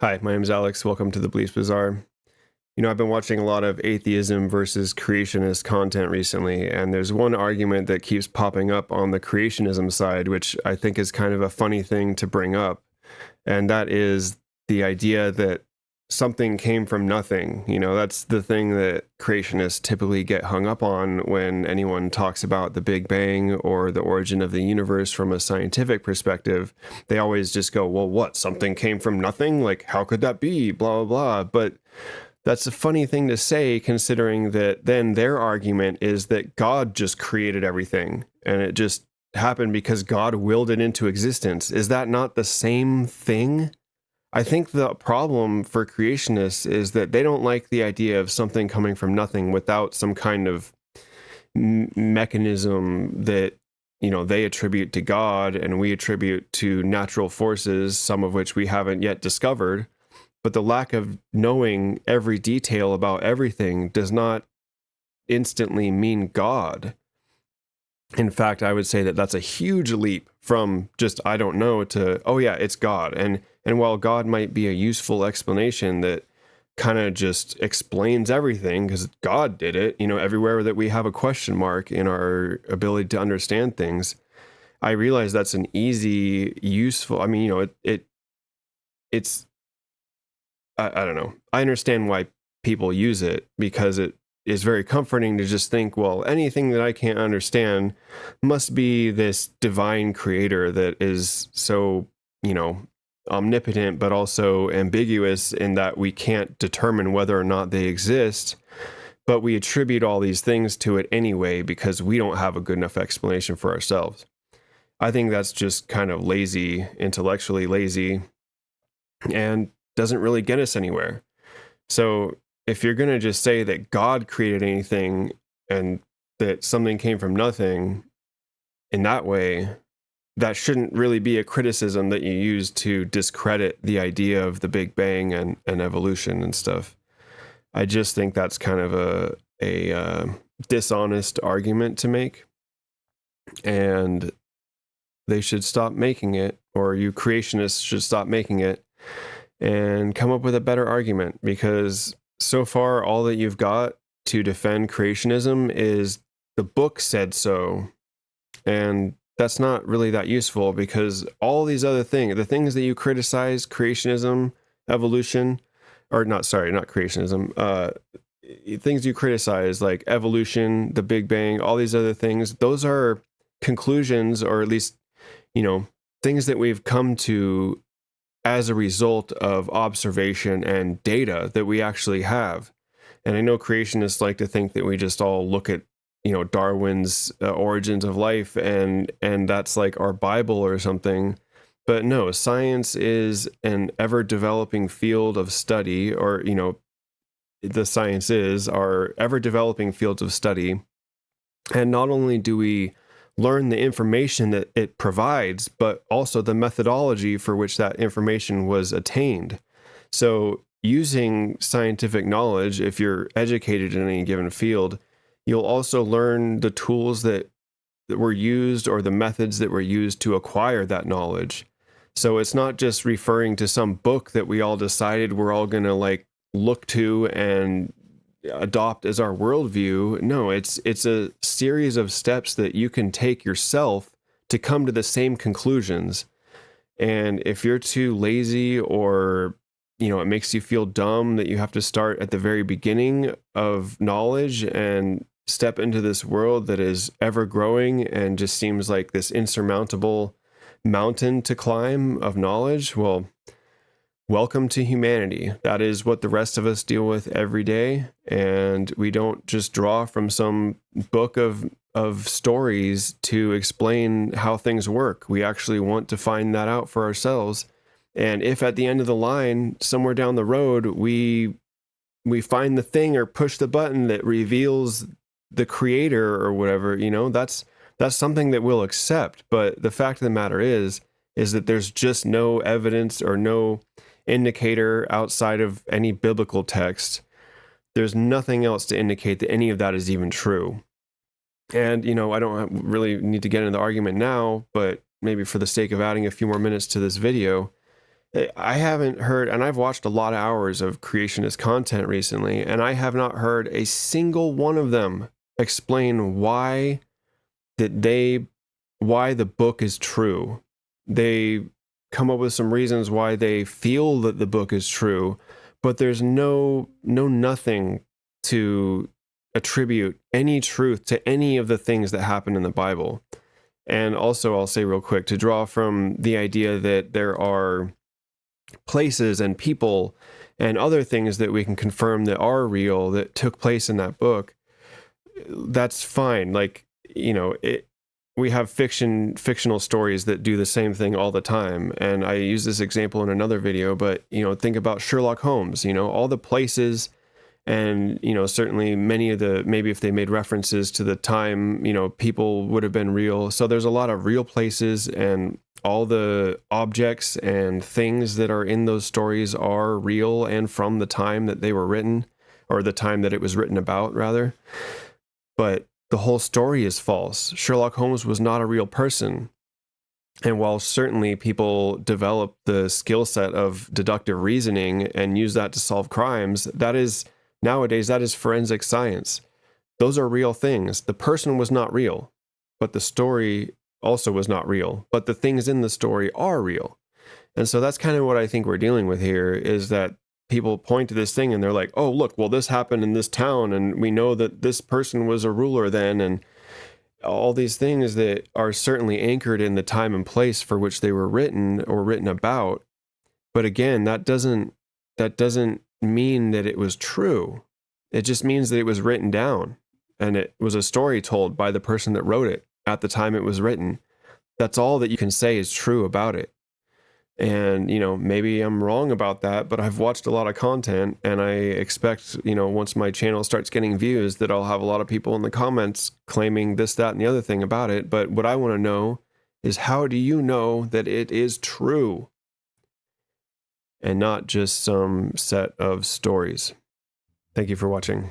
Hi, my name is Alex. Welcome to the Beliefs Bazaar. I've been watching a lot of atheism versus creationist content recently, and there's one argument that keeps popping up on the creationism side, which I think is kind of a funny thing to bring up, and that is the idea that something came from nothing. That's the thing that creationists typically get hung up on when anyone talks about the Big Bang or the origin of the universe from a scientific perspective. They always just go, well, what? Something came from nothing? Like, how could that be? Blah, blah, blah. But that's a funny thing to say, considering that then their argument is that God just created everything and it just happened because God willed it into existence. Is that not the same thing? I think the problem for creationists is that they don't like the idea of something coming from nothing without some kind of mechanism that, they attribute to God and we attribute to natural forces, some of which we haven't yet discovered. But the lack of knowing every detail about everything does not instantly mean God. In fact, I would say that that's a huge leap from just I don't know to oh yeah, it's God. And while God might be a useful explanation that kind of just explains everything because God did it, everywhere that we have a question mark in our ability to understand things, I realize that's an easy, useful. I mean, it's I don't know. I understand why people use it because it is very comforting to just think, well, anything that I can't understand must be this divine creator that is so, omnipotent, but also ambiguous in that we can't determine whether or not they exist. But we attribute all these things to it anyway because we don't have a good enough explanation for ourselves. I think that's just kind of lazy, intellectually lazy, and doesn't really get us anywhere. So if you're going to just say that God created anything and that something came from nothing in that way, that shouldn't really be a criticism that you use to discredit the idea of the Big Bang and evolution and stuff. I just think that's kind of a dishonest argument to make, and they should stop making it, or you creationists should stop making it and come up with a better argument, because so far all that you've got to defend creationism is the book said so, and that's not really that useful because all these other things, the things that you criticize, creationism, evolution, or not, sorry, not creationism, things you criticize like evolution, the Big Bang, all these other things, those are conclusions, or at least, things that we've come to as a result of observation and data that we actually have. And I know creationists like to think that we just all look at, Darwin's origins of life and that's like our Bible or something. But no, science is an ever developing field of study, or, the sciences are ever developing fields of study. And not only do we learn the information that it provides, but also the methodology for which that information was attained. So using scientific knowledge, if you're educated in any given field, you'll also learn the tools that were used or the methods that were used to acquire that knowledge. So it's not just referring to some book that we all decided we're all going to like look to and adopt as our worldview. No, it's a series of steps that you can take yourself to come to the same conclusions. And if you're too lazy, or it makes you feel dumb that you have to start at the very beginning of knowledge and step into this world that is ever growing and just seems like this insurmountable mountain to climb of knowledge, well, welcome to humanity. That is what the rest of us deal with every day. And we don't just draw from some book of stories to explain how things work. We actually want to find that out for ourselves. And if at the end of the line, somewhere down the road, we find the thing or push the button that reveals the creator or whatever, that's something that we'll accept. But the fact of the matter is that there's just no evidence or no indicator outside of any biblical text. There's nothing else to indicate that any of that is even true. And, I don't really need to get into the argument now, but maybe for the sake of adding a few more minutes to this video, I haven't heard, and I've watched a lot of hours of creationist content recently, and I have not heard a single one of them explain that they why the book is true. They come up with some reasons why they feel that the book is true, but there's nothing to attribute any truth to any of the things that happen in the Bible. And also, I'll say real quick, to draw from the idea that there are places and people and other things that we can confirm that are real that took place in that book, that's fine. Like, we have fictional stories that do the same thing all the time. And I use this example in another video, but, think about Sherlock Holmes, all the places and, certainly many of maybe if they made references to the time, people would have been real. So there's a lot of real places, and all the objects and things that are in those stories are real and from the time that they were written, or the time that it was written about, rather. But the whole story is false. Sherlock Holmes was not a real person. And while certainly people develop the skill set of deductive reasoning and use that to solve crimes, nowadays that is forensic science. Those are real things. The person was not real, but the story also was not real. But the things in the story are real. And so that's kind of what I think we're dealing with here, is that people point to this thing and they're like, oh, look, well, this happened in this town, and we know that this person was a ruler then, and all these things that are certainly anchored in the time and place for which they were written or written about. But again, that doesn't mean that it was true. It just means that it was written down, and it was a story told by the person that wrote it at the time it was written. That's all that you can say is true about it. And, maybe I'm wrong about that, but I've watched a lot of content, and I expect, once my channel starts getting views, that I'll have a lot of people in the comments claiming this, that, and the other thing about it. But what I want to know is, how do you know that it is true and not just some set of stories? Thank you for watching.